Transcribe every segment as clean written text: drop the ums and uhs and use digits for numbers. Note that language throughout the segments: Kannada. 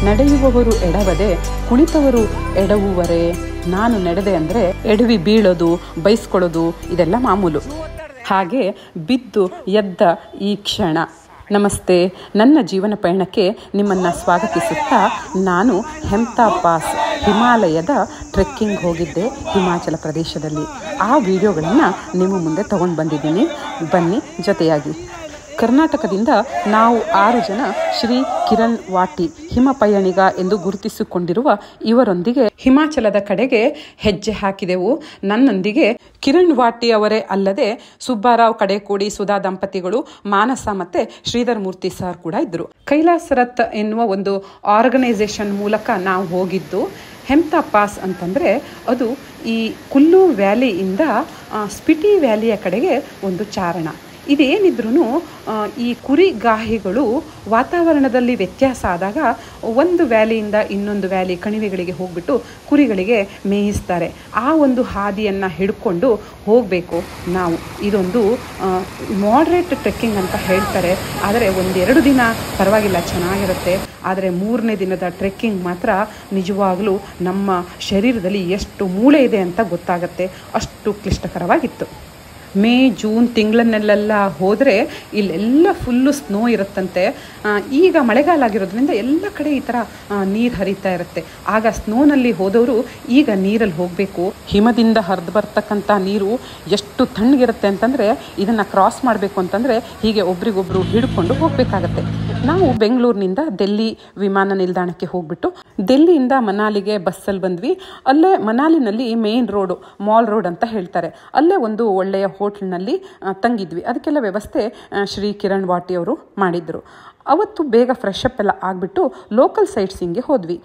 ನಡೆಯುವವರು ಎಡವದೆ ಕುಳಿತವರು ಎಡವುವರೇ. ನಾನು ನಡೆದೆ ಅಂದರೆ ಎಡವಿ ಬೀಳೋದು, ಬೈಸ್ಕೊಳ್ಳೋದು ಇದೆಲ್ಲ ಮಾಮೂಲು. ಹಾಗೆ ಬಿದ್ದು ಎದ್ದ ಈ ಕ್ಷಣ. ನಮಸ್ತೆ. ನನ್ನ ಜೀವನ ಪಯಣಕ್ಕೆ ನಿಮ್ಮನ್ನು ಸ್ವಾಗತಿಸುತ್ತಾ ನಾನು ಹೆಮ್ತಾ ಪಾಸ್ ಹಿಮಾಲಯದ ಟ್ರೆಕ್ಕಿಂಗ್ ಹೋಗಿದ್ದೆ ಹಿಮಾಚಲ ಪ್ರದೇಶದಲ್ಲಿ. ಆ ವಿಡಿಯೋಗಳನ್ನು ನಿಮ್ಮ ಮುಂದೆ ತಗೊಂಡು ಬಂದಿದ್ದೀನಿ. ಬನ್ನಿ ಜೊತೆಯಾಗಿ. ಕರ್ನಾಟಕದಿಂದ ನಾವು 6 ಜನ ಶ್ರೀ ಕಿರಣ್ ವಾಟಿ ಹಿಮ ಪಯಣಿಗ ಎಂದು ಗುರುತಿಸಿಕೊಂಡಿರುವ ಇವರೊಂದಿಗೆ ಹಿಮಾಚಲದ ಕಡೆಗೆ ಹೆಜ್ಜೆ ಹಾಕಿದೆವು. ನನ್ನೊಂದಿಗೆ ಕಿರಣ್ ವಾಟಿ ಅವರೇ ಅಲ್ಲದೆ ಸುಬ್ಬಾರಾವ್ ಕಡೆಕೋಡಿ, ಸುಧಾ ದಂಪತಿಗಳು, ಮಾನಸ ಮತ್ತೆ ಶ್ರೀಧರ್ ಮೂರ್ತಿ ಸರ್ ಕೂಡ ಇದ್ದರು. ಕೈಲಾಸ್ ರಥ್ ಎನ್ನುವ ಒಂದು ಆರ್ಗನೈಸೇಷನ್ ಮೂಲಕ ನಾವು ಹೋಗಿದ್ದು. ಹೆಮ್ತಾ ಪಾಸ್ ಅಂತಂದರೆ ಅದು ಈ ಕುಲ್ಲು ವ್ಯಾಲಿಯಿಂದ ಸ್ಪಿಟಿ ವ್ಯಾಲಿಯ ಕಡೆಗೆ ಒಂದು ಚಾರಣ. ಇದೇನಿದ್ರೂ ಈ ಕುರಿಗಾಹಿಗಳು ವಾತಾವರಣದಲ್ಲಿ ವ್ಯತ್ಯಾಸ ಆದಾಗ ಒಂದು ವ್ಯಾಲಿಯಿಂದ ಇನ್ನೊಂದು ವ್ಯಾಲಿ ಕಣಿವೆಗಳಿಗೆ ಹೋಗ್ಬಿಟ್ಟು ಕುರಿಗಳಿಗೆ ಮೇಯಿಸ್ತಾರೆ. ಆ ಒಂದು ಹಾದಿಯನ್ನು ಹಿಡ್ಕೊಂಡು ಹೋಗಬೇಕು ನಾವು. ಇದೊಂದು ಮಾಡ್ರೇಟ್ ಟ್ರೆಕ್ಕಿಂಗ್ ಅಂತ ಹೇಳ್ತಾರೆ. ಆದರೆ 1-2 ದಿನ ಪರವಾಗಿಲ್ಲ, ಚೆನ್ನಾಗಿರುತ್ತೆ. ಆದರೆ 3ನೇ ದಿನದ ಟ್ರೆಕ್ಕಿಂಗ್ ಮಾತ್ರ ನಿಜವಾಗಲೂ ನಮ್ಮ ಶರೀರದಲ್ಲಿ ಎಷ್ಟು ಮೂಳೆ ಇದೆ ಅಂತ ಗೊತ್ತಾಗುತ್ತೆ. ಅಷ್ಟು ಕ್ಲಿಷ್ಟಕರವಾಗಿತ್ತು. ಮೇ ಜೂನ್ ತಿಂಗಳನ್ನೆಲ್ಲ ಹೋದರೆ ಇಲ್ಲೆಲ್ಲ ಫುಲ್ಲು ಸ್ನೋ ಇರುತ್ತಂತೆ. ಈಗ ಮಳೆಗಾಲ ಆಗಿರೋದ್ರಿಂದ ಎಲ್ಲ ಕಡೆ ಈ ಥರ ನೀರು ಹರಿತಾ ಇರುತ್ತೆ. ಆಗ ಸ್ನೋನಲ್ಲಿ ಹೋದವರು ಈಗ ನೀರಲ್ಲಿ ಹೋಗಬೇಕು. ಹಿಮದಿಂದ ಹರಿದು ಬರ್ತಕ್ಕಂಥ ನೀರು ಎಷ್ಟು ತಣ್ಣಗಿರುತ್ತೆ ಅಂತಂದರೆ ಇದನ್ನು ಕ್ರಾಸ್ ಮಾಡಬೇಕು ಅಂತಂದರೆ ಹೀಗೆ ಒಬ್ರಿಗೊಬ್ರು ಹಿಡ್ಕೊಂಡು ಹೋಗಬೇಕಾಗತ್ತೆ. ನಾವು ಬೆಂಗಳೂರಿನಿಂದ ದಿಲ್ಲಿ ವಿಮಾನ ನಿಲ್ದಾಣಕ್ಕೆ ಹೋಗ್ಬಿಟ್ಟು ದಿಲ್ಲಿಯಿಂದ ಮನಾಲಿಗೆ ಬಸ್ಸಲ್ಲಿ ಬಂದ್ವಿ. ಅಲ್ಲೇ ಮನಾಲಿನಲ್ಲಿ ಮೇನ್ ರೋಡು, ಮಾಲ್ ರೋಡ್ ಅಂತ ಹೇಳ್ತಾರೆ, ಅಲ್ಲೇ ಒಂದು ಒಳ್ಳೆಯ ಹೋಟ್ಲ್ನಲ್ಲಿ ತಂಗಿದ್ವಿ. ಅದಕ್ಕೆಲ್ಲ ವ್ಯವಸ್ಥೆ ಶ್ರೀ ಕಿರಣ್ ವಾಟಿ ಅವರು ಮಾಡಿದ್ರು. ಅವತ್ತು ಬೇಗ ಫ್ರೆಶ್ ಅಪ್ ಎಲ್ಲ ಆಗಿಬಿಟ್ಟು ಲೋಕಲ್ ಸೈಟ್ಸಿಂಗ್ಗೆ ಹೋದ್ವಿ.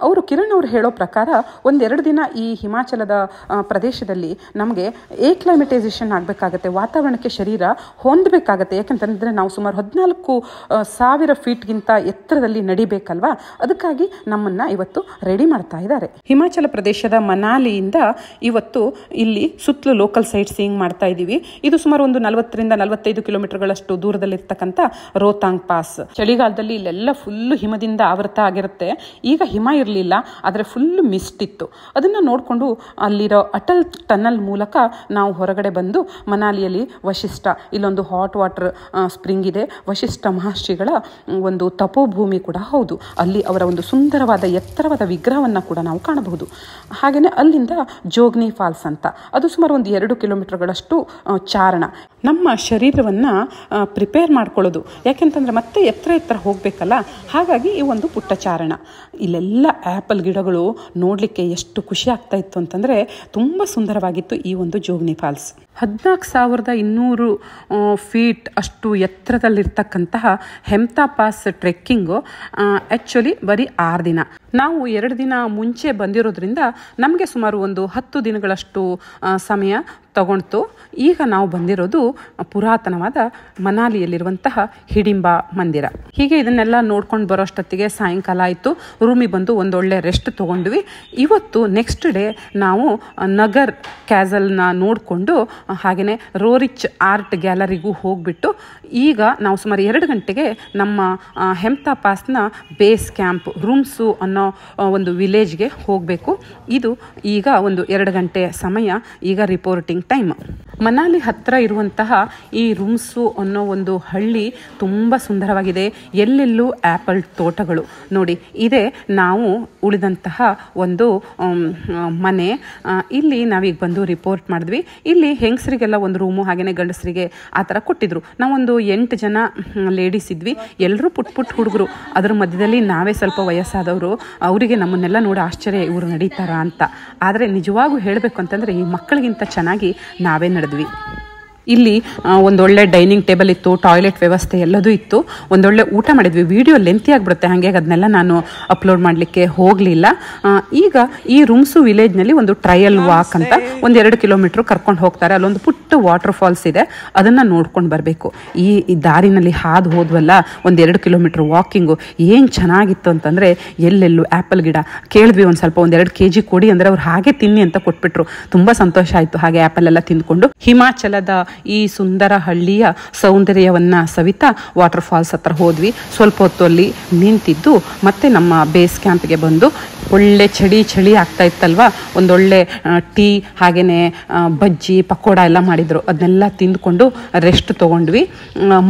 ಅವರು ಕಿರಣ್ ಅವರು ಹೇಳೋ ಪ್ರಕಾರ 1-2 ದಿನ ಈ ಹಿಮಾಚಲದ ಪ್ರದೇಶದಲ್ಲಿ ನಮಗೆ ಏಕ್ಲೈಮೆಟೈಸೇಷನ್ ಆಗಬೇಕಾಗತ್ತೆ, ವಾತಾವರಣಕ್ಕೆ ಶರೀರ ಹೊಂದಬೇಕಾಗತ್ತೆ. ಯಾಕೆಂತಂದರೆ ನಾವು ಸುಮಾರು 14,000 ಫೀಟ್ಗಿಂತ ಎತ್ತರದಲ್ಲಿ ನಡಿಬೇಕಲ್ವಾ. ಅದಕ್ಕಾಗಿ ನಮ್ಮನ್ನು ಇವತ್ತು ರೆಡಿ ಮಾಡ್ತಾ ಇದ್ದಾರೆ. ಹಿಮಾಚಲ ಪ್ರದೇಶದ ಮನಾಲಿಯಿಂದ ಇವತ್ತು ಇಲ್ಲಿ ಸುತ್ತಲೂ ಲೋಕಲ್ ಸೈಟ್ಸಿಂಗ್ ಮಾಡ್ತಾ ಇದ್ದೀವಿ. ಇದು ಸುಮಾರು ಒಂದು 40-45 ಕಿಲೋಮೀಟರ್ಗಳಷ್ಟು ದೂರದಲ್ಲಿರ್ತಕ್ಕಂಥ ರೋಹ್ತಾಂಗ್ ಪಾಸ್. ಚಳಿಗಾಲದಲ್ಲಿ ಇಲ್ಲೆಲ್ಲ ಫುಲ್ಲು ಹಿಮದಿಂದ ಆವೃತ ಆಗಿರುತ್ತೆ. ಈಗ ಹಿಮ ಇರಲಿಲ್ಲ, ಆದರೆ ಫುಲ್ಲು ಮಿಸ್ಟ್ ಇತ್ತು. ಅದನ್ನು ನೋಡಿಕೊಂಡು ಅಲ್ಲಿರೋ ಅಟಲ್ ಟನಲ್ ಮೂಲಕ ನಾವು ಹೊರಗಡೆ ಬಂದು ಮನಾಲಿಯಲ್ಲಿ ವಶಿಷ್ಠ, ಇಲ್ಲೊಂದು ಹಾಟ್ ವಾಟರ್ ಸ್ಪ್ರಿಂಗ್ ಇದೆ. ವಶಿಷ್ಠ ಮಹರ್ಷಿಗಳ ಒಂದು ತಪೋಭೂಮಿ ಕೂಡ ಹೌದು. ಅಲ್ಲಿ ಅವರ ಒಂದು ಸುಂದರವಾದ ಎತ್ತರವಾದ ವಿಗ್ರಹವನ್ನು ಕೂಡ ನಾವು ಕಾಣಬಹುದು. ಹಾಗೆಯೇ ಅಲ್ಲಿಂದ ಜೋಗ್ನಿ ಫಾಲ್ಸ್ ಅಂತ, ಅದು ಸುಮಾರು ಒಂದು 2 ಕಿಲೋಮೀಟರ್ಗಳಷ್ಟು ಚಾರಣ. ನಮ್ಮ ಶರೀರವನ್ನು ಪ್ರಿಪೇರ್ ಮಾಡ್ಕೊಳ್ಳೋದು, ಯಾಕೆಂತಂದರೆ ಮತ್ತೆ ಎತ್ತರ ಹೋಗಬೇಕಲ್ಲ. ಹಾಗಾಗಿ ಈ ಒಂದು ಪುಟ್ಟ ಚಾರಣ. ಇಲ್ಲೆಲ್ಲ ಆ್ಯಪಲ್ ಗಿಡಗಳು ನೋಡಲಿಕ್ಕೆ ಎಷ್ಟು ಖುಷಿ ಆಗ್ತಾ ಇತ್ತು ಅಂತಂದರೆ ತುಂಬ ಸುಂದರವಾಗಿತ್ತು ಈ ಒಂದು ಜೋಗ್ನಿ ಫಾಲ್ಸ್. 14,200 ಫೀಟ್ ಅಷ್ಟು ಎತ್ತರದಲ್ಲಿರ್ತಕ್ಕಂತಹ ಹೆಮ್ತಾ ಪಾಸ್ ಟ್ರೆಕ್ಕಿಂಗು ಆ್ಯಕ್ಚುಲಿ ಬರೀ 6 ದಿನ. ನಾವು 2 ದಿನ ಮುಂಚೆ ಬಂದಿರೋದ್ರಿಂದ ನಮಗೆ ಸುಮಾರು ಒಂದು 10 ದಿನಗಳಷ್ಟು ಸಮಯ ತಗೊಳ್ತು. ಈಗ ನಾವು ಬಂದಿರೋದು ಪುರಾತನವಾದ ಮನಾಲಿಯಲ್ಲಿರುವಂತಹ ಹಿಡಿಂಬ ಮಂದಿರ. ಹೀಗೆ ಇದನ್ನೆಲ್ಲ ನೋಡ್ಕೊಂಡು ಬರೋಷ್ಟೊತ್ತಿಗೆ ಸಾಯಂಕಾಲ ಆಯಿತು. ರೂಮಿಗೆ ಬಂದು ಒಂದೊಳ್ಳೆ ರೆಸ್ಟ್ ತೊಗೊಂಡ್ವಿ. ಇವತ್ತು ನೆಕ್ಸ್ಟ್ ಡೇ ನಾವು ನಗರ್ ಕ್ಯಾಸಲ್ನ ನೋಡಿಕೊಂಡು ಹಾಗೆಯೇ ರೋರಿಚ್ ಆರ್ಟ್ ಗ್ಯಾಲರಿಗೂ ಹೋಗಿಬಿಟ್ಟು ಈಗ ನಾವು ಸುಮಾರು 2 ಗಂಟೆಗೆ ನಮ್ಮ ಹೆಮ್ತಾ ಪಾಸ್ನ ಬೇಸ್ ಕ್ಯಾಂಪ್ ರೂಮ್ಸು ಅನ್ನೋ ಒಂದು ವಿಲೇಜ್ಗೆ ಹೋಗಬೇಕು. ಇದು ಈಗ ಒಂದು 2 ಗಂಟೆ ಸಮಯ, ಈಗ ರಿಪೋರ್ಟಿಂಗ್ ಟೈಮ್. ಮನಾಲಿ ಹತ್ತಿರ ಇರುವಂತಹ ಈ ರೂಮ್ಸು ಅನ್ನೋ ಒಂದು ಹಳ್ಳಿ ತುಂಬ ಸುಂದರವಾಗಿದೆ. ಎಲ್ಲೆಲ್ಲೂ ಆ್ಯಪಲ್ ತೋಟಗಳು ನೋಡಿ. ಇದೇ ನಾವು ಉಳಿದಂತಹ ಒಂದು ಮನೆ. ಇಲ್ಲಿ ನಾವೀಗ ಬಂದು ರಿಪೋರ್ಟ್ ಮಾಡಿದ್ವಿ. ಇಲ್ಲಿ ಹೆಂಗಸರಿಗೆಲ್ಲ ಒಂದು ರೂಮು, ಹಾಗೆಯೇ ಗಂಡಸರಿಗೆ ಆ ಥರ ಕೊಟ್ಟಿದ್ರು. ನಾವೊಂದು 8 ಜನ ಲೇಡೀಸ್ ಇದ್ವಿ. ಎಲ್ಲರೂ ಪುಟ್ ಹುಡುಗರು. ಅದರ ಮಧ್ಯದಲ್ಲಿ ನಾವೇ ಸ್ವಲ್ಪ ವಯಸ್ಸಾದವರು. ಅವರಿಗೆ ನಮ್ಮನ್ನೆಲ್ಲ ನೋಡಿ ಆಶ್ಚರ್ಯ, ಇವರು ನಡೀತಾರಾ ಅಂತ. ಆದರೆ ನಿಜವಾಗೂ ಹೇಳಬೇಕು ಅಂತಂದರೆ ಈ ಮಕ್ಕಳಿಗಿಂತ ಚೆನ್ನಾಗಿ ನಾವೇ ನಡೆದ್ವಿ. ಇಲ್ಲಿ ಒಂದೊಳ್ಳೆ ಡೈನಿಂಗ್ ಟೇಬಲ್ ಇತ್ತು, ಟಾಯ್ಲೆಟ್ ವ್ಯವಸ್ಥೆ ಎಲ್ಲದೂ ಇತ್ತು. ಒಂದೊಳ್ಳೆ ಊಟ ಮಾಡಿದ್ವಿ. ವಿಡಿಯೋ ಲೆಂತಿ ಆಗಿಬಿಡುತ್ತೆ, ಹಾಗೆ ಅದನ್ನೆಲ್ಲ ನಾನು ಅಪ್ಲೋಡ್ ಮಾಡಲಿಕ್ಕೆ ಹೋಗಲಿಲ್ಲ. ಈಗ ಈ ರೂಮ್ಸು ವಿಲೇಜ್ನಲ್ಲಿ ಒಂದು ಟ್ರಯಲ್ ವಾಕ್ ಅಂತ 1-2 ಕಿಲೋಮೀಟ್ರ್ ಕರ್ಕೊಂಡು ಹೋಗ್ತಾರೆ. ಅಲ್ಲೊಂದು ಪುಟ್ಟ ವಾಟರ್ ಫಾಲ್ಸ್ ಇದೆ, ಅದನ್ನು ನೋಡ್ಕೊಂಡು ಬರಬೇಕು. ಈ ದಾರಿನಲ್ಲಿ ಹಾದು ಹೋದ್ವಲ್ಲ 1-2 ಕಿಲೋಮೀಟ್ರ್ ವಾಕಿಂಗು, ಏನು ಚೆನ್ನಾಗಿತ್ತು ಅಂತಂದರೆ ಎಲ್ಲೆಲ್ಲೂ ಆ್ಯಪಲ್ ಗಿಡ. ಕೇಳಿದ್ವಿ ಒಂದು ಸ್ವಲ್ಪ 1-2 kg ಕೊಡಿ ಅಂದರೆ ಅವ್ರು ಹಾಗೆ ತಿನ್ನಿ ಅಂತ ಕೊಟ್ಬಿಟ್ರು. ತುಂಬ ಸಂತೋಷ ಆಯಿತು. ಹಾಗೆ ಆ್ಯಪಲ್ ಎಲ್ಲ ತಿಂದ್ಕೊಂಡು ಹಿಮಾಚಲದ ಈ ಸುಂದರ ಹಳ್ಳಿಯ ಸೌಂದರ್ಯವನ್ನು ಸವಿತಾ ವಾಟರ್ ಫಾಲ್ಸ್ ಹತ್ರ ಹೋದ್ವಿ. ಸ್ವಲ್ಪ ಹೊತ್ತು ಅಲ್ಲಿ ನಿಂತಿದ್ದು ಮತ್ತೆ ನಮ್ಮ ಬೇಸ್ ಕ್ಯಾಂಪ್ಗೆ ಬಂದು ಒಳ್ಳೆ ಚಳಿ ಆಗ್ತಾ ಇತ್ತಲ್ವ, ಒಂದೊಳ್ಳೆ ಟೀ ಹಾಗೆಯೇ ಬಜ್ಜಿ ಪಕೋಡ ಎಲ್ಲ ಮಾಡಿದರು. ಅದನ್ನೆಲ್ಲ ತಿಂದ್ಕೊಂಡು ರೆಸ್ಟ್ ತೊಗೊಂಡ್ವಿ.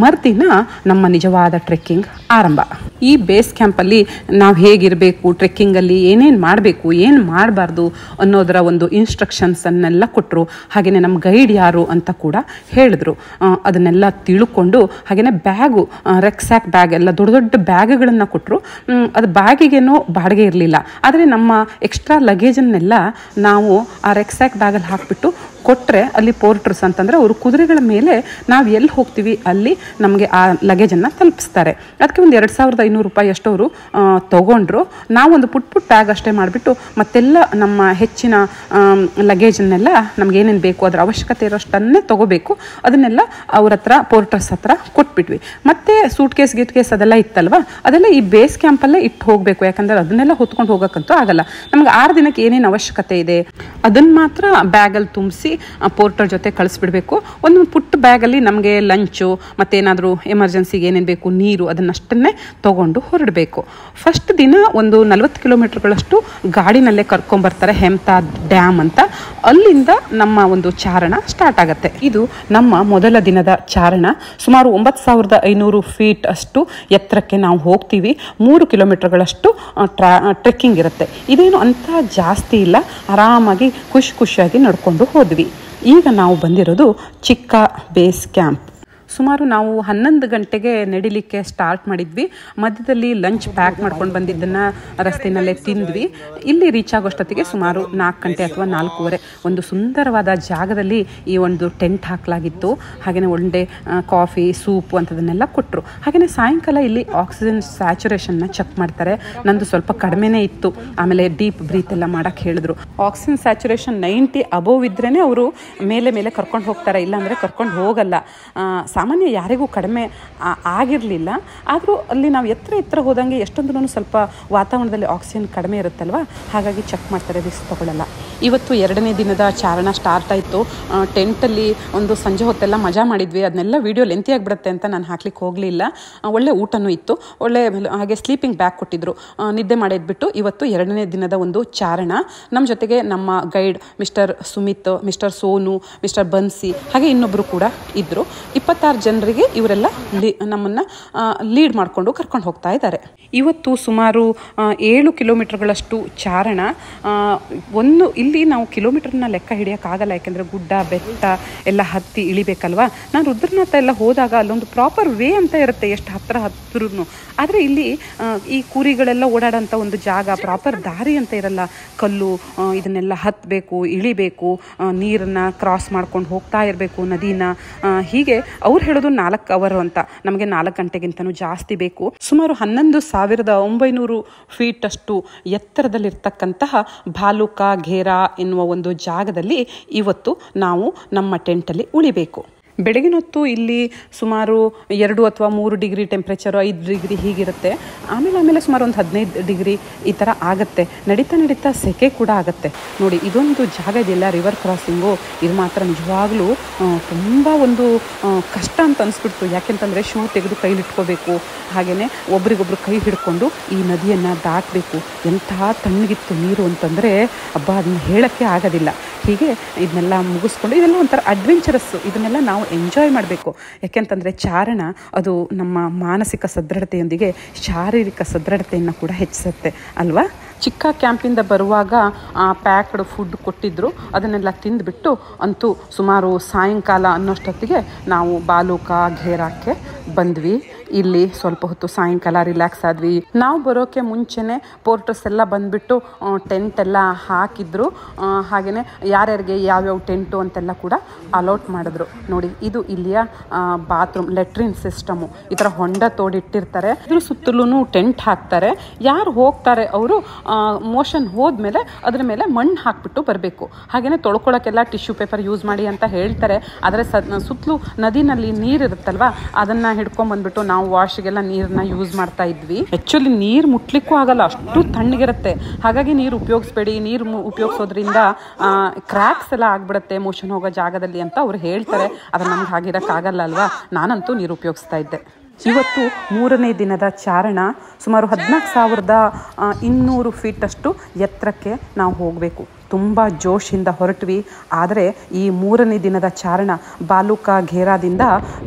ಮರುದಿನ ನಮ್ಮ ನಿಜವಾದ ಟ್ರೆಕ್ಕಿಂಗ್ ಆರಂಭ. ಈ ಬೇಸ್ ಕ್ಯಾಂಪಲ್ಲಿ ನಾವು ಹೇಗಿರಬೇಕು, ಟ್ರೆಕ್ಕಿಂಗಲ್ಲಿ ಏನೇನು ಮಾಡಬೇಕು ಏನು ಮಾಡಬಾರ್ದು ಅನ್ನೋದರ ಒಂದು ಇನ್ಸ್ಟ್ರಕ್ಷನ್ಸನ್ನೆಲ್ಲ ಕೊಟ್ಟರು. ಹಾಗೆಯೇ ನಮ್ಮ ಗೈಡ್ ಯಾರು ಅಂತ ಕೂಡ ಹೇಳಿದ್ರು. ಅದನ್ನೆಲ್ಲ ತಿಳ್ಕೊಂಡು ಹಾಗೆಯೇ ಬ್ಯಾಗು ರೆಕ್ಸ್ಯಾಕ್ ಬ್ಯಾಗ್ ಎಲ್ಲ ದೊಡ್ಡ ದೊಡ್ಡ ಬ್ಯಾಗ್ಗಳನ್ನು ಕೊಟ್ಟರು. ಅದು ಬ್ಯಾಗಿಗೇನೋ ಬಾಡಿಗೆ ಇರಲಿಲ್ಲ, ಆದರೆ ನಮ್ಮ ಎಕ್ಸ್ಟ್ರಾ ಲಗೇಜನ್ನೆಲ್ಲ ನಾವು ಆ ರೆಕ್ಸ್ಯಾಕ್ ಬ್ಯಾಗಲ್ಲಿ ಹಾಕಿಬಿಟ್ಟು ಕೊಟ್ಟರೆ ಅಲ್ಲಿ ಪೋರ್ಟರ್ಸ್ ಅಂತಂದರೆ ಅವರು ಕುದುರೆಗಳ ಮೇಲೆ ನಾವು ಎಲ್ಲಿ ಹೋಗ್ತೀವಿ ಅಲ್ಲಿ ನಮಗೆ ಆ ಲಗೇಜನ್ನು ತಲುಪಿಸ್ತಾರೆ. ಅದಕ್ಕೆ ಒಂದು 2500 ರೂಪಾಯಿ ಅಷ್ಟವರು ತೊಗೊಂಡ್ರು. ನಾವೊಂದು ಪುಟ್ ಬ್ಯಾಗ್ ಅಷ್ಟೇ ಮಾಡಿಬಿಟ್ಟು ಮತ್ತೆಲ್ಲ ನಮ್ಮ ಹೆಚ್ಚಿನ ಲಗೇಜನ್ನೆಲ್ಲ ನಮಗೇನೇನು ಬೇಕು ಅದರ ಅವಶ್ಯಕತೆ ಇರೋಷ್ಟನ್ನೇ ತೊಗೋಬೇಕು ಅದನ್ನೆಲ್ಲ ಅವ್ರ ಹತ್ರ ಪೋರ್ಟರ್ಸ್ ಹತ್ರ ಕೊಟ್ಬಿಟ್ವಿ. ಮತ್ತು ಸೂಟ್ ಕೇಸ್ ಅದೆಲ್ಲ ಇತ್ತಲ್ವ, ಅದೆಲ್ಲ ಈ ಬೇಸ್ ಕ್ಯಾಂಪಲ್ಲೇ ಇಟ್ಟು ಹೋಗಬೇಕು. ಯಾಕಂದರೆ ಅದನ್ನೆಲ್ಲ ಹೊತ್ಕೊಂಡು ಹೋಗೋಕ್ಕಂತೂ ಆಗಲ್ಲ. ನಮ್ಗೆ 6 ದಿನಕ್ಕೆ ಏನೇನು ಅವಶ್ಯಕತೆ ಇದೆ ಅದನ್ನು ಮಾತ್ರ ಬ್ಯಾಗಲ್ಲಿ ತುಂಬಿಸಿ ಪೋರ್ಟರ್ ಜೊತೆ ಕಳಿಸ್ಬಿಡ್ಬೇಕು. ಒಂದು ಪುಟ್ಟ ಬ್ಯಾಗಲ್ಲಿ ನಮಗೆ ಲಂಚು ಮತ್ತೇನಾದರೂ ಎಮರ್ಜೆನ್ಸಿಗೆ ಏನೇನು ಬೇಕು ನೀರು ಅದನ್ನಷ್ಟನ್ನೇ ತೊಗೊಂಡು ಹೊರಡಬೇಕು. ಫಸ್ಟ್ ದಿನ ಒಂದು 40 ಕಿಲೋಮೀಟರ್ಗಳಷ್ಟು ಗಾಡಿನಲ್ಲೇ ಕರ್ಕೊಂಬರ್ತಾರೆ ಹೆಮ್ತಾ ಡ್ಯಾಮ್ ಅಂತ. ಅಲ್ಲಿಂದ ನಮ್ಮ ಒಂದು ಚಾರಣ ಸ್ಟಾರ್ಟ್ ಆಗುತ್ತೆ. ಇದು ನಮ್ಮ ಮೊದಲ ದಿನದ ಚಾರಣ. ಸುಮಾರು 9500 ಫೀಟ್ ಅಷ್ಟು ಎತ್ತರಕ್ಕೆ ನಾವು ಹೋಗ್ತೀವಿ. 3 ಕಿಲೋಮೀಟರ್ಗಳಷ್ಟು ಟ್ರೆಕ್ಕಿಂಗ್ ಇರುತ್ತೆ. ಇದೇನು ಅಂತ ಜಾಸ್ತಿ ಇಲ್ಲ, ಆರಾಮಾಗಿ ಖುಷಿಯಾಗಿ ನಡ್ಕೊಂಡು ಹೋದ್ವಿ. ಈಗ ನಾವು ಬಂದಿರೋದು ಚಿಕ್ಕ ಬೇಸ್ ಕ್ಯಾಂಪ್. ಸುಮಾರು ನಾವು 11 ಗಂಟೆಗೆ ನಡಿಲಿಕ್ಕೆ ಸ್ಟಾರ್ಟ್ ಮಾಡಿದ್ವಿ. ಮಧ್ಯದಲ್ಲಿ ಲಂಚ್ ಪ್ಯಾಕ್ ಮಾಡ್ಕೊಂಡು ಬಂದಿದ್ದನ್ನು ರಸ್ತೆಯಲ್ಲೇ ತಿಂದ್ವಿ. ಇಲ್ಲಿ ರೀಚ್ ಆಗೋಷ್ಟೊತ್ತಿಗೆ ಸುಮಾರು 4 ಗಂಟೆ ಅಥವಾ 4:15. ಒಂದು ಸುಂದರವಾದ ಜಾಗದಲ್ಲಿ ಈ ಒಂದು ಟೆಂಟ್ ಹಾಕಲಾಗಿತ್ತು. ಹಾಗೆಯೇ ಒಳ್ಳೆ ಕಾಫಿ ಸೂಪು ಅಂಥದನ್ನೆಲ್ಲ ಕೊಟ್ಟರು. ಹಾಗೆಯೇ ಸಾಯಂಕಾಲ ಇಲ್ಲಿ ಆಕ್ಸಿಜನ್ ಸ್ಯಾಚುರೇಷನ್ನ ಚೆಕ್ ಮಾಡ್ತಾರೆ. ನಂದು ಸ್ವಲ್ಪ ಕಡಿಮೆನೇ ಇತ್ತು. ಆಮೇಲೆ ಡೀಪ್ ಬ್ರೀತ್ ಎಲ್ಲ ಮಾಡೋಕ್ಕೆ ಹೇಳಿದ್ರು. ಆಕ್ಸಿಜನ್ ಸ್ಯಾಚುರೇಷನ್ 90 ಅಬೋವ್ ಇದ್ರೇ ಅವರು ಮೇಲೆ ಕರ್ಕೊಂಡು ಹೋಗ್ತಾರೆ, ಇಲ್ಲಾಂದರೆ ಕರ್ಕೊಂಡು ಹೋಗಲ್ಲ. ಸಾಮಾನ್ಯ ಯಾರಿಗೂ ಕಡಿಮೆ ಆಗಿರಲಿಲ್ಲ. ಆದರೂ ಅಲ್ಲಿ ನಾವು ಎತ್ತರ ಹೋದಂಗೆ ಎಷ್ಟೊಂದು ಸ್ವಲ್ಪ ವಾತಾವರಣದಲ್ಲಿ ಆಕ್ಸಿಜನ್ ಕಡಿಮೆ ಇರುತ್ತಲ್ವ, ಹಾಗಾಗಿ ಚೆಕ್ ಮಾಡ್ತಾರೆ, ರಿಸ್ಕ್ ತಗೊಳ್ಳಲ್ಲ. ಇವತ್ತು 2ನೇ ದಿನದ ಚಾರಣ ಸ್ಟಾರ್ಟ್ ಆಯಿತು. ಟೆಂಟಲ್ಲಿ ಒಂದು ಸಂಜೆ ಹೊತ್ತೆಲ್ಲ ಮಜಾ ಮಾಡಿದ್ವಿ. ಅದನ್ನೆಲ್ಲ ವೀಡಿಯೋ ಲೆಂತಿ ಆಗಿಬಿಡುತ್ತೆ ಅಂತ ನಾನು ಹಾಕ್ಲಿಕ್ಕೆ ಹೋಗಲಿಲ್ಲ. ಒಳ್ಳೆ ಊಟನೂ ಇತ್ತು, ಒಳ್ಳೆ ಹಾಗೆ ಸ್ಲೀಪಿಂಗ್ ಬ್ಯಾಗ್ ಕೊಟ್ಟಿದ್ರು. ನಿದ್ದೆ ಮಾಡಿದ್ಬಿಟ್ಟು ಇವತ್ತು 2ನೇ ದಿನದ ಒಂದು ಚಾರಣ. ನಮ್ಮ ಜೊತೆಗೆ ನಮ್ಮ guide mister Sumit, mister Sonu, mister Bansi ಹಾಗೆ ಇನ್ನೊಬ್ಬರು ಕೂಡ ಇದ್ದರು. 26 ಜನರಿಗೆ ಇವರೆಲ್ಲ ನಮ್ಮನ್ನು ಲೀಡ್ ಮಾಡಿಕೊಂಡು ಕರ್ಕೊಂಡು ಹೋಗ್ತಾ ಇದ್ದಾರೆ. ಇವತ್ತು ಸುಮಾರು 7 ಕಿಲೋಮೀಟರ್ಗಳಷ್ಟು ಚಾರಣ. ಇಲ್ಲಿ ನಾವು ಕಿಲೋಮೀಟರ್ನ ಲೆಕ್ಕ ಹಿಡಿಯೋಕ್ಕಾಗಲ್ಲ, ಯಾಕೆಂದರೆ ಗುಡ್ಡ ಬೆಟ್ಟ ಎಲ್ಲ ಹತ್ತಿ ಇಳಿಬೇಕಲ್ವಾ. ನಾನು ರುದ್ರನಾಥ ಎಲ್ಲ ಹೋದಾಗ ಅಲ್ಲೊಂದು ಪ್ರಾಪರ್ ವೇ ಅಂತ ಇರುತ್ತೆ, ಎಷ್ಟು ಹತ್ತಿರೂ. ಆದರೆ ಇಲ್ಲಿ ಈ ಕುರಿಗಳೆಲ್ಲ ಓಡಾಡೋಂಥ ಒಂದು ಜಾಗ, ಪ್ರಾಪರ್ ದಾರಿ ಅಂತ ಇರಲ್ಲ. ಕಲ್ಲು ಇದನ್ನೆಲ್ಲ ಹತ್ತಬೇಕು, ಇಳಿಬೇಕು, ನೀರನ್ನು ಕ್ರಾಸ್ ಮಾಡ್ಕೊಂಡು ಹೋಗ್ತಾ ಇರಬೇಕು ನದಿನ. ಹೀಗೆ ಅವ್ರು ಹೇಳೋದು 4 ಅವರ್ ಅಂತ, ನಮಗೆ 4 ಗಂಟೆಗಿಂತನೂ ಜಾಸ್ತಿ ಬೇಕು. ಸುಮಾರು 11,900 ಫೀಟ್ ಅಷ್ಟು ಎತ್ತರದಲ್ಲಿರ್ತಕ್ಕಂತಹ ಭಾಲುಕಾ ಘೇರಾ ಎನ್ನುವ ಒಂದು ಜಾಗದಲ್ಲಿ ಇವತ್ತು ನಾವು ನಮ್ಮ ಟೆಂಟಲ್ಲಿ ಉಳಿಬೇಕು. ಬೆಳಗಿನ ಹೊತ್ತು ಇಲ್ಲಿ ಸುಮಾರು 2 ಅಥವಾ 3 ಡಿಗ್ರಿ ಟೆಂಪ್ರೇಚರು, 5 ಡಿಗ್ರಿ ಹೀಗಿರುತ್ತೆ. ಆಮೇಲೆ ಸುಮಾರು ಒಂದು 15 ಡಿಗ್ರಿ ಈ ಥರ ಆಗುತ್ತೆ. ನಡೀತಾ ಸೆಕೆ ಕೂಡ ಆಗುತ್ತೆ. ನೋಡಿ, ಇದೊಂದು ಜಾಗ ಇದೆಯಲ್ಲ ರಿವರ್ ಕ್ರಾಸಿಂಗು, ಇದು ಮಾತ್ರ ನಿಜವಾಗ್ಲೂ ತುಂಬ ಒಂದು ಕಷ್ಟ ಅಂತ ಅನಿಸ್ಬಿಡ್ತು. ಯಾಕೆಂತಂದರೆ ಶೂ ತೆಗೆದು ಕೈಲಿಟ್ಕೋಬೇಕು, ಹಾಗೆಯೇ ಒಬ್ರಿಗೊಬ್ರು ಕೈ ಹಿಡ್ಕೊಂಡು ಈ ನದಿಯನ್ನು ದಾಟಬೇಕು. ಎಂತಹ ತಣ್ಣಗಿತ್ತು ನೀರು ಅಂತಂದರೆ ಅದನ್ನ ಹೇಳೋಕ್ಕೆ ಆಗೋದಿಲ್ಲ. ಹೀಗೆ ಇದನ್ನೆಲ್ಲ ಮುಗಿಸ್ಕೊಂಡು ಇದೆಲ್ಲ ಒಂಥರ ಅಡ್ವೆಂಚರಸ್ಸು. ಇದನ್ನೆಲ್ಲ ನಾವು ಎಂಜಾಯ್ ಮಾಡಬೇಕು. ಯಾಕೆಂತಂದರೆ ಚಾರಣ ಅದು ನಮ್ಮ ಮಾನಸಿಕ ಸದೃಢತೆಯೊಂದಿಗೆ ಶಾರೀರಿಕ ಸದೃಢತೆಯನ್ನು ಕೂಡ ಹೆಚ್ಚಿಸುತ್ತೆ ಅಲ್ವಾ. ಚಿಕ್ಕ ಕ್ಯಾಂಪಿಂದ ಬರುವಾಗ ಪ್ಯಾಕ್ಡ್ ಫುಡ್ ಕೊಟ್ಟಿದ್ದರು. ಅದನ್ನೆಲ್ಲ ತಿಂದುಬಿಟ್ಟು ಅಂತೂ ಸುಮಾರು ಸಾಯಂಕಾಲ ಅನ್ನೋಷ್ಟೊತ್ತಿಗೆ ನಾವು ಭಾಲುಕಾ ಘೇರಾಕ್ಕೆ ಬಂದ್ವಿ. ಇಲ್ಲಿ ಸ್ವಲ್ಪ ಹೊತ್ತು ಸಾಯಂಕಾಲ ರಿಲ್ಯಾಕ್ಸ್ ಆದ್ವಿ. ನಾವು ಬರೋಕ್ಕೆ ಮುಂಚೆನೇ ಪೋರ್ಟರ್ಸ್ ಎಲ್ಲ ಬಂದುಬಿಟ್ಟು ಟೆಂಟ್ ಎಲ್ಲ ಹಾಕಿದ್ರು. ಹಾಗೆಯೇ ಯಾರ್ಯಾರಿಗೆ ಯಾವ್ಯಾವ ಟೆಂಟು ಅಂತೆಲ್ಲ ಕೂಡ ಅಲೌಟ್ ಮಾಡಿದ್ರು. ನೋಡಿ, ಇದು ಇಲ್ಲಿಯ ಬಾತ್ರೂಮ್ ಲೆಟ್ರಿನ್ ಸಿಸ್ಟಮು. ಈ ಥರ ಹೊಂಡ ತೋಡಿಟ್ಟಿರ್ತಾರೆ, ಇದ್ರ ಸುತ್ತಲೂ ಟೆಂಟ್ ಹಾಕ್ತಾರೆ. ಯಾರು ಹೋಗ್ತಾರೆ ಅವರು ಮೋಷನ್ ಹೋದ್ಮೇಲೆ ಅದ್ರ ಮೇಲೆ ಮಣ್ಣು ಹಾಕ್ಬಿಟ್ಟು ಬರಬೇಕು. ಹಾಗೆಯೇ ತೊಳ್ಕೊಳ್ಳೋಕ್ಕೆಲ್ಲ ಟಿಶ್ಯೂ ಪೇಪರ್ ಯೂಸ್ ಮಾಡಿ ಅಂತ ಹೇಳ್ತಾರೆ. ಆದರೆ ಸುತ್ತಲೂ ನದಿನಲ್ಲಿ ನೀರಿರುತ್ತಲ್ವ, ಅದನ್ನು ಹಿಡ್ಕೊಂಬಂದ್ಬಿಟ್ಟು ನಾವು ನಾವು ವಾಶ್ಗೆಲ್ಲ ನೀರನ್ನ ಯೂಸ್ ಮಾಡ್ತಾ ಇದ್ವಿ. ಆ್ಯಕ್ಚುಲಿ ನೀರು ಮುಟ್ಲಿಕ್ಕೂ ಆಗಲ್ಲ, ಅಷ್ಟು ತಣ್ಣಗಿರುತ್ತೆ. ಹಾಗಾಗಿ ನೀರು ಉಪಯೋಗಿಸ್ಬೇಡಿ, ನೀರು ಉಪಯೋಗಿಸೋದ್ರಿಂದ ಕ್ರ್ಯಾಕ್ಸ್ ಎಲ್ಲ ಆಗ್ಬಿಡುತ್ತೆ ಮೋಷನ್ ಹೋಗೋ ಜಾಗದಲ್ಲಿ ಅಂತ ಅವ್ರು ಹೇಳ್ತಾರೆ. ಆದರೆ ನಮ್ಗೆ ಆಗಿರೋಕ್ಕಾಗಲ್ಲ ಅಲ್ವಾ. ನಾನಂತೂ ನೀರು ಉಪಯೋಗಿಸ್ತಾ ಇದ್ದೆ. ಇವತ್ತು 3ನೇ ದಿನದ ಚಾರಣ. ಸುಮಾರು 14,200 ಫೀಟಷ್ಟು ಎತ್ತರಕ್ಕೆ ನಾವು ಹೋಗಬೇಕು. ತುಂಬ ಜೋಶಿಂದ ಹೊರಟ್ವಿ. ಆದರೆ ಈ 3ನೇ ದಿನದ ಚಾರಣ ಬಾಲುಕಾ ಘೇರಾದಿಂದ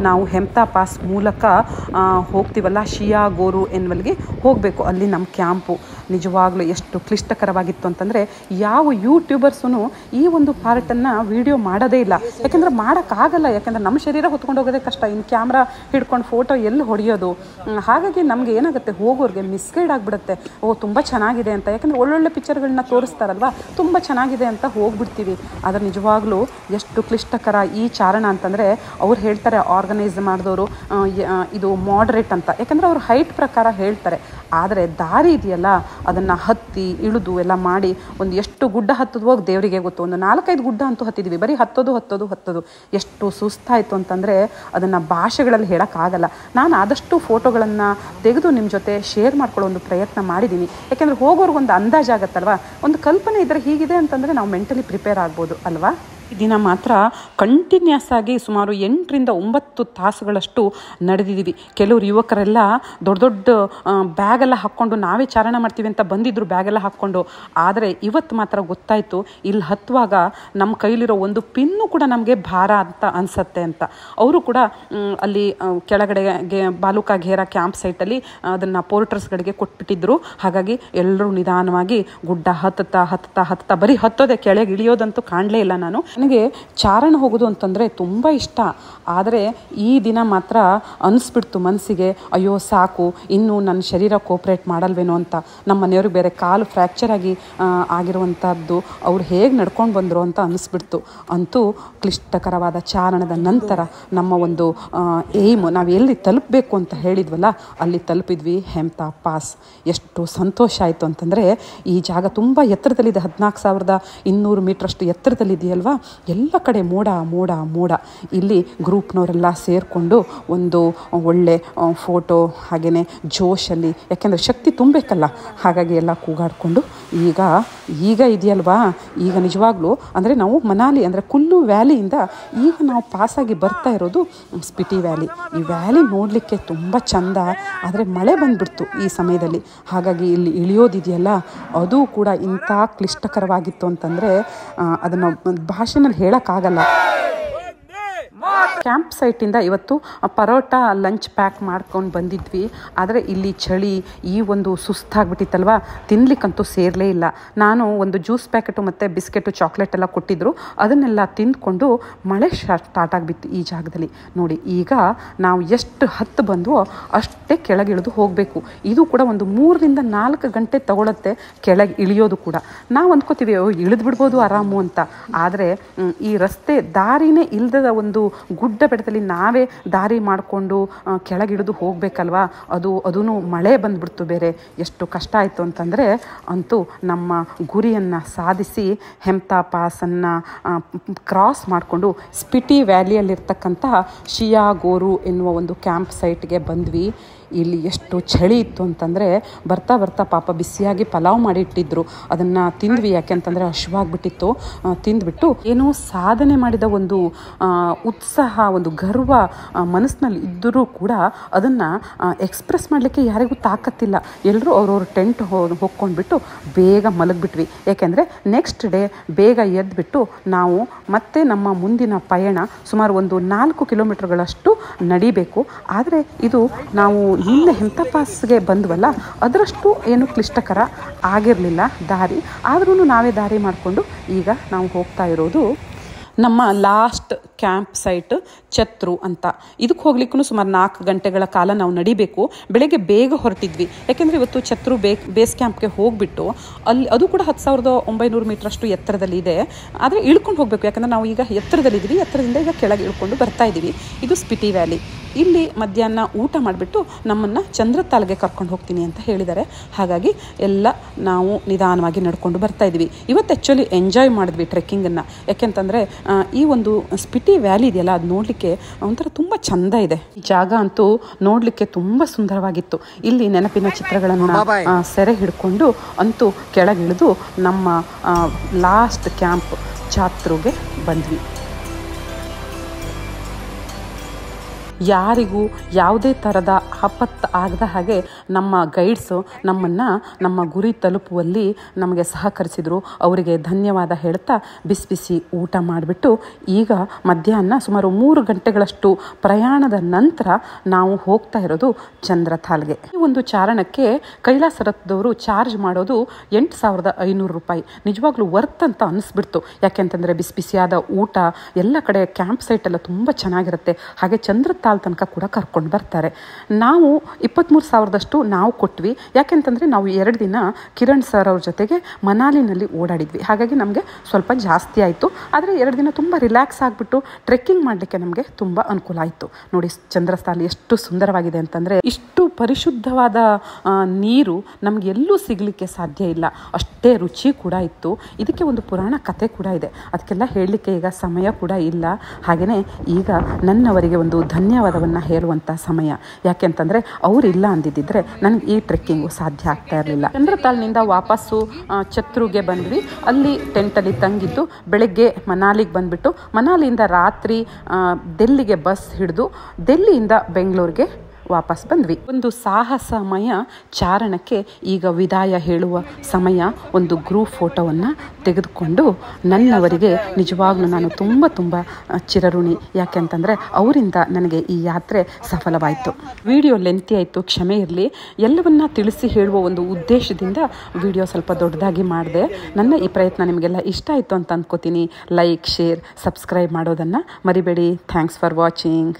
ನಾವು ಹೆಮ್ತಾ ಪಾಸ್ ಮೂಲಕ ಹೋಗ್ತೀವಲ್ಲ, ಶಿಯಾಗೋರು ಎನ್ನುವಲ್ಲಿಗೆ ಹೋಗಬೇಕು. ಅಲ್ಲಿ ನಮ್ಮ ಕ್ಯಾಂಪು. ನಿಜವಾಗ್ಲೂ ಎಷ್ಟು ಕ್ಲಿಷ್ಟಕರವಾಗಿತ್ತು ಅಂತಂದರೆ ಯಾವ ಯೂಟ್ಯೂಬರ್ಸೂ ಈ ಒಂದು ಪಾರ್ಟನ್ನು ವಿಡಿಯೋ ಮಾಡೋದೇ ಇಲ್ಲ. ಯಾಕೆಂದರೆ ಮಾಡೋಕ್ಕಾಗಲ್ಲ, ಯಾಕೆಂದರೆ ನಮ್ಮ ಶರೀರ ಹೊತ್ಕೊಂಡು ಹೋಗೋದೇ ಕಷ್ಟ, ಇನ್ನು ಕ್ಯಾಮ್ರಾ ಹಿಡ್ಕೊಂಡು ಫೋಟೋ ಎಲ್ಲಿ ಹೊಡೆಯೋದು. ಹಾಗಾಗಿ ನಮಗೆ ಏನಾಗುತ್ತೆ, ಹೋಗೋರಿಗೆ ಮಿಸ್ಗೈಡ್ ಆಗಿಬಿಡುತ್ತೆ. ತುಂಬ ಚೆನ್ನಾಗಿದೆ ಅಂತ, ಯಾಕೆಂದರೆ ಒಳ್ಳೊಳ್ಳೆ ಪಿಕ್ಚರ್ಗಳನ್ನ ತೋರಿಸ್ತಾರಲ್ವ, ತುಂಬ ಚೆನ್ನಾಗಿದೆ ಅಂತ ಹೋಗ್ಬಿಡ್ತೀವಿ. ಆದರೆ ನಿಜವಾಗ್ಲೂ ಎಷ್ಟು ಕ್ಲಿಷ್ಟಕರ ಈ ಚಾರಣ ಅಂತಂದರೆ ಅವ್ರು ಹೇಳ್ತಾರೆ, ಆರ್ಗನೈಸ್ ಮಾಡಿದವರು ಇದು ಮಾಡ್ರೇಟ್ ಅಂತ, ಯಾಕೆಂದರೆ ಅವ್ರು ಹೈಟ್ ಪ್ರಕಾರ ಹೇಳ್ತಾರೆ. ಆದರೆ ದಾರಿ ಇದೆಯಲ್ಲ, ಅದನ್ನು ಹತ್ತಿ ಇಳಿದು ಎಲ್ಲ ಮಾಡಿ ಒಂದು ಎಷ್ಟು ಗುಡ್ಡ ಹತ್ತದ್ವೋ ದೇವರಿಗೆ ಗೊತ್ತು. ಒಂದು 4-5 ಗುಡ್ಡ ಅಂತೂ ಹತ್ತಿದ್ವಿ. ಬರೀ ಹತ್ತೋದು ಎಷ್ಟು ಸುಸ್ತಾಯಿತು ಅಂತಂದರೆ ಅದನ್ನು ಭಾಷೆಗಳಲ್ಲಿ ಹೇಳೋಕ್ಕಾಗಲ್ಲ. ನಾನು ಆದಷ್ಟು ಫೋಟೋಗಳನ್ನು ತೆಗೆದು ನಿಮ್ಮ ಜೊತೆ ಶೇರ್ ಮಾಡ್ಕೊಳ್ಳೋ ಒಂದು ಪ್ರಯತ್ನ ಮಾಡಿದ್ದೀನಿ. ಯಾಕೆಂದರೆ ಹೋಗೋರ್ಗೊಂದು ಅಂದಾಜಾಗತ್ತಲ್ವ, ಒಂದು ಕಲ್ಪನೆ ಇದ್ದರೆ ಹೀಗಿದೆ ಅಂತಂದರೆ ನಾವು ಮೆಂಟಲಿ ಪ್ರಿಪೇರ್ ಆಗ್ಬೋದು ಅಲ್ವಾ. ಈ ದಿನ ಮಾತ್ರ ಕಂಟಿನ್ಯೂಸ್ ಆಗಿ ಸುಮಾರು 8ರಿಂದ 9 ತಾಸುಗಳಷ್ಟು ನಡೆದಿದ್ದೀವಿ. ಕೆಲವರು ಯುವಕರೆಲ್ಲ ದೊಡ್ಡ ದೊಡ್ಡ ಬ್ಯಾಗೆಲ್ಲ ಹಾಕ್ಕೊಂಡು ನಾವೇ ಚಾರಣ ಮಾಡ್ತೀವಿ ಅಂತ ಬಂದಿದ್ರು, ಬ್ಯಾಗೆಲ್ಲ ಹಾಕ್ಕೊಂಡು. ಆದರೆ ಇವತ್ತು ಮಾತ್ರ ಗೊತ್ತಾಯಿತು, ಇಲ್ಲಿ ಹತ್ತುವಾಗ ನಮ್ಮ ಕೈಲಿರೋ ಒಂದು ಪಿನ್ನು ಕೂಡ ನಮಗೆ ಭಾರ ಅಂತ ಅನಿಸತ್ತೆ ಅಂತ. ಅವರು ಕೂಡ ಅಲ್ಲಿ ಕೆಳಗಡೆಗೆ ಬಾಲುಕಾ ಘೇರಾ ಕ್ಯಾಂಪ್ ಸೈಟಲ್ಲಿ ಅದನ್ನು ಪೋರ್ಟರ್ಸ್ಗಳಿಗೆ ಕೊಟ್ಬಿಟ್ಟಿದ್ರು. ಹಾಗಾಗಿ ಎಲ್ಲರೂ ನಿಧಾನವಾಗಿ ಗುಡ್ಡ ಹತ್ತುತ್ತಾ ಬರೀ ಹತ್ತೋದೆ, ಕೆಳಗೆ ಇಳಿಯೋದಂತೂ ಕಾಣಲೇ ಇಲ್ಲ ನಾನು. ನನಗೆ ಚಾರಣ ಹೋಗೋದು ಅಂತಂದರೆ ತುಂಬ ಇಷ್ಟ. ಆದರೆ ಈ ದಿನ ಮಾತ್ರ ಅನಿಸ್ಬಿಡ್ತು ಮನಸ್ಸಿಗೆ, ಅಯ್ಯೋ ಸಾಕು, ಇನ್ನೂ ನನ್ನ ಶರೀರ ಕೋಪ್ರೇಟ್ ಮಾಡಲ್ವೇನೋ ಅಂತ. ನಮ್ಮ ಮನೆಯವ್ರಿಗೆ ಬೇರೆ ಕಾಲು ಫ್ರ್ಯಾಕ್ಚರ್ ಆಗಿರುವಂಥದ್ದು, ಅವ್ರು ಹೇಗೆ ನಡ್ಕೊಂಡು ಬಂದರು ಅಂತ ಅನಿಸ್ಬಿಡ್ತು. ಅಂತೂ ಕ್ಲಿಷ್ಟಕರವಾದ ಚಾರಣದ ನಂತರ ನಮ್ಮ ಒಂದು ಏಮ್, ನಾವು ಎಲ್ಲಿ ತಲುಪಬೇಕು ಅಂತ ಹೇಳಿದ್ವಲ್ಲ ಅಲ್ಲಿ ತಲುಪಿದ್ವಿ, ಹೆಮ್ತಾ ಪಾಸ್. ಎಷ್ಟು ಸಂತೋಷ ಆಯಿತು ಅಂತಂದರೆ, ಈ ಜಾಗ ತುಂಬ ಎತ್ತರದಲ್ಲಿದೆ, 14,200 ಮೀಟ್ರಷ್ಟು ಎತ್ತರದಲ್ಲಿದೆಯಲ್ವಾ. ಎಲ್ಲ ಕಡೆ ಮೋಡ. ಇಲ್ಲಿ ಗ್ರೂಪ್ನವರೆಲ್ಲ ಸೇರಿಕೊಂಡು ಒಂದು ಒಳ್ಳೆ ಫೋಟೋ, ಹಾಗೆಯೇ ಜೋಶಲ್ಲಿ, ಯಾಕೆಂದರೆ ಶಕ್ತಿ ತುಂಬಬೇಕಲ್ಲ, ಹಾಗಾಗಿ ಎಲ್ಲ ಕೂಗಾಡಿಕೊಂಡು ಈಗ ಇದೆಯಲ್ವಾ. ಈಗ ನಿಜವಾಗ್ಲೂ ಅಂದರೆ ನಾವು ಮನಾಲಿ ಅಂದರೆ ಕುಲ್ಲು ವ್ಯಾಲಿಯಿಂದ ಈಗ ನಾವು ಪಾಸಾಗಿ ಬರ್ತಾ ಇರೋದು ಸ್ಪಿಟಿ ವ್ಯಾಲಿ. ಈ ವ್ಯಾಲಿ ನೋಡಲಿಕ್ಕೆ ತುಂಬ ಚೆಂದ. ಆದರೆ ಮಳೆ ಬಂದುಬಿಡ್ತು ಈ ಸಮಯದಲ್ಲಿ, ಹಾಗಾಗಿ ಇಲ್ಲಿ ಇಳಿಯೋದಿದೆಯಲ್ಲ ಅದು ಕೂಡ ಇಂಥ ಕ್ಲಿಷ್ಟಕರವಾಗಿತ್ತು ಅಂತಂದರೆ ಅದನ್ನು ಭಾಷೆನಲ್ಲಿ ಹೇಳೋಕ್ಕಾಗಲ್ಲ. ಕ್ಯಾಂಪ್ ಸೈಟಿಂದ ಇವತ್ತು ಪರೋಟ ಲಂಚ್ ಪ್ಯಾಕ್ ಮಾಡ್ಕೊಂಡು ಬಂದಿದ್ವಿ. ಆದರೆ ಇಲ್ಲಿ ಚಳಿ, ಈ ಒಂದು ಸುಸ್ತಾಗ್ಬಿಟ್ಟಿತ್ತಲ್ವ, ತಿನ್ಲಿಕ್ಕಂತೂ ಸೇರಲೇ ಇಲ್ಲ. ನಾನು ಒಂದು ಜ್ಯೂಸ್ ಪ್ಯಾಕೆಟು ಮತ್ತು ಬಿಸ್ಕೆಟು ಚಾಕ್ಲೇಟ್ ಎಲ್ಲ ಕೊಟ್ಟಿದ್ದರು, ಅದನ್ನೆಲ್ಲ ತಿಂದ್ಕೊಂಡು ಮಳೆ ಸ್ಟಾರ್ಟ್ ಆಗಿಬಿಟ್ಟು ಈ ಜಾಗದಲ್ಲಿ ನೋಡಿ. ಈಗ ನಾವು ಎಷ್ಟು ಹತ್ತು ಬಂದವೋ ಅಷ್ಟೇ ಕೆಳಗಿಳಿದು ಹೋಗಬೇಕು. ಇದು ಕೂಡ ಒಂದು 3ರಿಂದ 4 ಗಂಟೆ ತಗೊಳುತ್ತೆ ಕೆಳಗೆ ಇಳಿಯೋದು ಕೂಡ. ನಾವು ಅಂದ್ಕೋತೀವಿ ಇಳಿದು ಬಿಡ್ಬೋದು ಆರಾಮು ಅಂತ. ಆದರೆ ಈ ರಸ್ತೆ ದಾರಿನೇ ಇಲ್ಲದ ಒಂದು ಗುಡ್ಡ ಬೆಟ್ಟದಲ್ಲಿ ನಾವೇ ದಾರಿ ಮಾಡಿಕೊಂಡು ಕೆಳಗಿಳಿದು ಹೋಗಬೇಕಲ್ವಾ. ಅದೂ ಮಳೆ ಬಂದುಬಿಡ್ತು ಬೇರೆ. ಎಷ್ಟು ಕಷ್ಟ ಆಯಿತು ಅಂತಂದರೆ, ಅಂತೂ ನಮ್ಮ ಗುರಿಯನ್ನು ಸಾಧಿಸಿ ಹೆಮ್ತಾ ಪಾಸನ್ನು ಕ್ರಾಸ್ ಮಾಡಿಕೊಂಡು ಸ್ಪಿಟಿ ವ್ಯಾಲಿಯಲ್ಲಿರ್ತಕ್ಕಂತಹ ಶಿಯಾಗೋರು ಎನ್ನುವ ಒಂದು ಕ್ಯಾಂಪ್ ಸೈಟ್ಗೆ ಬಂದ್ವಿ. ಇಲ್ಲಿ ಎಷ್ಟು ಚಳಿ ಇತ್ತು ಅಂತಂದರೆ ಬರ್ತಾ ಪಾಪ ಬಿಸಿಯಾಗಿ ಪಲಾವ್ ಮಾಡಿಟ್ಟಿದ್ರು, ಅದನ್ನು ತಿಂದ್ವಿ. ಯಾಕೆಂತಂದರೆ ಹಶ್ವಾಗಿಬಿಟ್ಟಿತ್ತು. ತಿಂದ್ಬಿಟ್ಟು ಏನೋ ಸಾಧನೆ ಮಾಡಿದ ಒಂದು ಉತ್ಸಾಹ, ಒಂದು ಗರ್ವ ಮನಸ್ಸಿನಲ್ಲಿ ಇದ್ದರೂ ಕೂಡ ಅದನ್ನು ಎಕ್ಸ್ಪ್ರೆಸ್ ಮಾಡಲಿಕ್ಕೆ ಯಾರಿಗೂ ತಾಕತ್ತಿಲ್ಲ. ಎಲ್ಲರೂ ಅವ್ರವ್ರ ಟೆಂಟ್ ಹೊಕ್ಕೊಂಡ್ಬಿಟ್ಟು ಬೇಗ ಮಲಗಿಬಿಟ್ವಿ. ಯಾಕೆಂದರೆ ನೆಕ್ಸ್ಟ್ ಡೇ ಬೇಗ ಎದ್ದುಬಿಟ್ಟು ನಾವು ಮತ್ತೆ ನಮ್ಮ ಮುಂದಿನ ಪಯಣ ಸುಮಾರು ಒಂದು 4 ಕಿಲೋಮೀಟರ್ಗಳಷ್ಟು ನಡಿಬೇಕು. ಆದರೆ ಇದು ನಾವು ನಿನ್ನೆ ಹೆಮ್ತಾ ಪಾಸ್ಗೆ ಬಂದ್ವಲ್ಲ, ಅದರಷ್ಟು ಏನು ಕ್ಲಿಷ್ಟಕರ ಆಗಿರಲಿಲ್ಲ ದಾರಿ. ಆದ್ರೂ ನಾವೇ ದಾರಿ ಮಾಡಿಕೊಂಡು ಈಗ ನಾವು ಹೋಗ್ತಾ ಇರೋದು ನಮ್ಮ ಲಾಸ್ಟ್ ಕ್ಯಾಂಪ್ ಸೈಟ್ ಛತ್ರು ಅಂತ. ಇದಕ್ಕೆ ಹೋಗ್ಲಿಕ್ಕೂ ಸುಮಾರು 4 ಗಂಟೆಗಳ ಕಾಲ ನಾವು ನಡಿಬೇಕು. ಬೆಳಗ್ಗೆ ಬೇಗ ಹೊರಟಿದ್ವಿ, ಯಾಕೆಂದರೆ ಇವತ್ತು ಛತ್ರು ಬೇಸ್ ಕ್ಯಾಂಪ್ಗೆ ಹೋಗಿಬಿಟ್ಟು ಅಲ್ಲಿ ಅದು ಕೂಡ 10,900 ಮೀಟ್ರಷ್ಟು ಎತ್ತರದಲ್ಲಿ ಇದೆ. ಆದರೆ ಇಳ್ಕೊಂಡು ಹೋಗಬೇಕು, ಯಾಕಂದರೆ ನಾವು ಈಗ ಎತ್ತರದಲ್ಲಿದ್ದೀವಿ. ಎತ್ತರದಿಂದ ಈಗ ಕೆಳಗೆ ಇಳ್ಕೊಂಡು ಬರ್ತಾ ಇದ್ದೀವಿ. ಇದು ಸ್ಪಿಟಿ ವ್ಯಾಲಿ. ಇಲ್ಲಿ ಮಧ್ಯಾಹ್ನ ಊಟ ಮಾಡಿಬಿಟ್ಟು ನಮ್ಮನ್ನು ಚಂದ್ರತಾಲ್ಗೆ ಕರ್ಕೊಂಡು ಹೋಗ್ತೀನಿ ಅಂತ ಹೇಳಿದ್ದಾರೆ. ಹಾಗಾಗಿ ಎಲ್ಲ ನಾವು ನಿಧಾನವಾಗಿ ನಡ್ಕೊಂಡು ಬರ್ತಾ ಇದ್ವಿ. ಇವತ್ತು ಆ್ಯಕ್ಚುಲಿ ಎಂಜಾಯ್ ಮಾಡಿದ್ವಿ ಟ್ರೆಕ್ಕಿಂಗನ್ನು. ಯಾಕೆಂತಂದರೆ ಈ ಒಂದು ಸ್ಪಿಟಿ ವ್ಯಾಲಿ ಇದೆಯಲ್ಲ, ಅದು ನೋಡಲಿಕ್ಕೆ ಒಂಥರ ತುಂಬ ಚೆಂದ ಇದೆ. ಈ ಜಾಗ ಅಂತೂ ನೋಡಲಿಕ್ಕೆ ತುಂಬ ಸುಂದರವಾಗಿತ್ತು. ಇಲ್ಲಿ ನೆನಪಿನ ಚಿತ್ರಗಳನ್ನು ಸೆರೆ ಹಿಡ್ಕೊಂಡು ಅಂತೂ ಕೆಳಗಿಳಿದು ನಮ್ಮ ಲಾಸ್ಟ್ ಕ್ಯಾಂಪ್ ಚಾತ್ರುಗೆ ಬಂದ್ವಿ. ಯಾರಿಗೂ ಯಾವುದೇ ಥರದ ಆಪತ್ತು ಆಗದ ಹಾಗೆ ನಮ್ಮ ಗೈಡ್ಸು ನಮ್ಮನ್ನು ನಮ್ಮ ಗುರಿ ತಲುಪುವಲ್ಲಿ ನಮಗೆ ಸಹಕರಿಸಿದರು. ಅವರಿಗೆ ಧನ್ಯವಾದ ಹೇಳ್ತಾ ಬಿಸಿ ಬಿಸಿ ಊಟ ಮಾಡಿಬಿಟ್ಟು ಈಗ ಮಧ್ಯಾಹ್ನ ಸುಮಾರು 3 ಗಂಟೆಗಳಷ್ಟು ಪ್ರಯಾಣದ ನಂತರ ನಾವು ಹೋಗ್ತಾ ಇರೋದು ಚಂದ್ರತಾಲ್ಗೆ. ಈ ಒಂದು ಚಾರಣಕ್ಕೆ ಕೈಲಾಸರಥದವರು ಚಾರ್ಜ್ ಮಾಡೋದು 8,500 ರೂಪಾಯಿ. ನಿಜವಾಗ್ಲೂ ವರ್ತ್ ಅಂತ ಅನ್ನಿಸ್ಬಿಡ್ತು. ಯಾಕೆಂತಂದರೆ ಬಿಸಿ ಬಿಸಿಯಾದ ಊಟ, ಎಲ್ಲ ಕಡೆ ಕ್ಯಾಂಪ್ ಸೈಟ್ ಎಲ್ಲ ತುಂಬ ಚೆನ್ನಾಗಿರುತ್ತೆ. ಹಾಗೆ ಚಂದ್ರತಾಲ್ ತನಕ ಕೂಡ ಕರ್ಕೊಂಡು ಬರ್ತಾರೆ. ನಾವು 23,000ದಷ್ಟು ನಾವು ಕೊಟ್ವಿ. ಯಾಕೆಂತಂದರೆ ನಾವು 2 ದಿನ ಕಿರಣ್ ಸರ್ ಅವ್ರ ಜೊತೆಗೆ ಮನಾಲಿನಲ್ಲಿ ಓಡಾಡಿದ್ವಿ. ಹಾಗಾಗಿ ನಮಗೆ ಸ್ವಲ್ಪ ಜಾಸ್ತಿ ಆಯಿತು. ಆದರೆ 2 ದಿನ ತುಂಬ ರಿಲ್ಯಾಕ್ಸ್ ಆಗಿಬಿಟ್ಟು ಟ್ರೆಕ್ಕಿಂಗ್ ಮಾಡಲಿಕ್ಕೆ ನಮಗೆ ತುಂಬ ಅನುಕೂಲ ಆಯಿತು. ನೋಡಿ ಚಂದ್ರತಾಲ್ ಎಷ್ಟು ಸುಂದರವಾಗಿದೆ ಅಂತಂದರೆ, ಇಷ್ಟು ಪರಿಶುದ್ಧವಾದ ನೀರು ನಮ್ಗೆ ಎಲ್ಲೂ ಸಿಗಲಿಕ್ಕೆ ಸಾಧ್ಯ ಇಲ್ಲ. ಅಷ್ಟೇ ರುಚಿ ಕೂಡ ಇತ್ತು. ಇದಕ್ಕೆ ಒಂದು ಪುರಾಣ ಕಥೆ ಕೂಡ ಇದೆ. ಅದಕ್ಕೆಲ್ಲ ಹೇಳಲಿಕ್ಕೆ ಈಗ ಸಮಯ ಕೂಡ ಇಲ್ಲ. ಹಾಗೆಯೇ ಈಗ ನನ್ನವರಿಗೆ ಒಂದು ಧನ್ಯವಾದವನ್ನು ಹೇಳುವಂಥ ಸಮಯ. ಯಾಕೆಂತಂದರೆ ಅವರಿಲ್ಲ ಅಂದಿದ್ದರೆ ನನಗೆ ಈ ಟ್ರೆಕ್ಕಿಂಗು ಸಾಧ್ಯ ಆಗ್ತಾ ಇರಲಿಲ್ಲ. ಚಂದ್ರತಾಲ್ನಿಂದ ವಾಪಸ್ಸು ಛತ್ರುಗೆ ಬಂದ್ವಿ. ಅಲ್ಲಿ ಟೆಂಟಲ್ಲಿ ತಂಗಿದ್ದು ಬೆಳಗ್ಗೆ ಮನಾಲಿಗೆ ಬಂದುಬಿಟ್ಟು ಮನಾಲಿಯಿಂದ ರಾತ್ರಿ ಡೆಲ್ಲಿಗೆ ಬಸ್ ಹಿಡಿದು ಡೆಲ್ಲಿಯಿಂದ ಬೆಂಗಳೂರಿಗೆ ವಾಪಸ್ ಬಂದ್ವಿ. ಒಂದು ಸಾಹಸಮಯ ಚಾರಣಕ್ಕೆ ಈಗ ವಿದಾಯ ಹೇಳುವ ಸಮಯ. ಒಂದು ಗ್ರೂಪ್ ಫೋಟೋವನ್ನು ತೆಗೆದುಕೊಂಡು ನನ್ನವರಿಗೆ ನಿಜವಾಗ್ಲೂ ನಾನು ತುಂಬ ಚಿರಋಣಿ. ಯಾಕೆಂತಂದರೆ ಅವರಿಂದ ನನಗೆ ಈ ಯಾತ್ರೆ ಸಫಲವಾಯಿತು. ವಿಡಿಯೋ ಲೆಂತಿ ಆಯಿತು, ಕ್ಷಮೆ ಇರಲಿ. ಎಲ್ಲವನ್ನ ತಿಳಿಸಿ ಹೇಳುವ ಒಂದು ಉದ್ದೇಶದಿಂದ ವಿಡಿಯೋ ಸ್ವಲ್ಪ ದೊಡ್ಡದಾಗಿ ಮಾಡಿದೆ. ನನ್ನ ಈ ಪ್ರಯತ್ನ ನಿಮಗೆಲ್ಲ ಇಷ್ಟ ಆಯಿತು ಅಂತ ಅಂದ್ಕೋತೀನಿ. ಲೈಕ್, ಶೇರ್, ಸಬ್ಸ್ಕ್ರೈಬ್ ಮಾಡೋದನ್ನು ಮರಿಬೇಡಿ. Thanks for watching.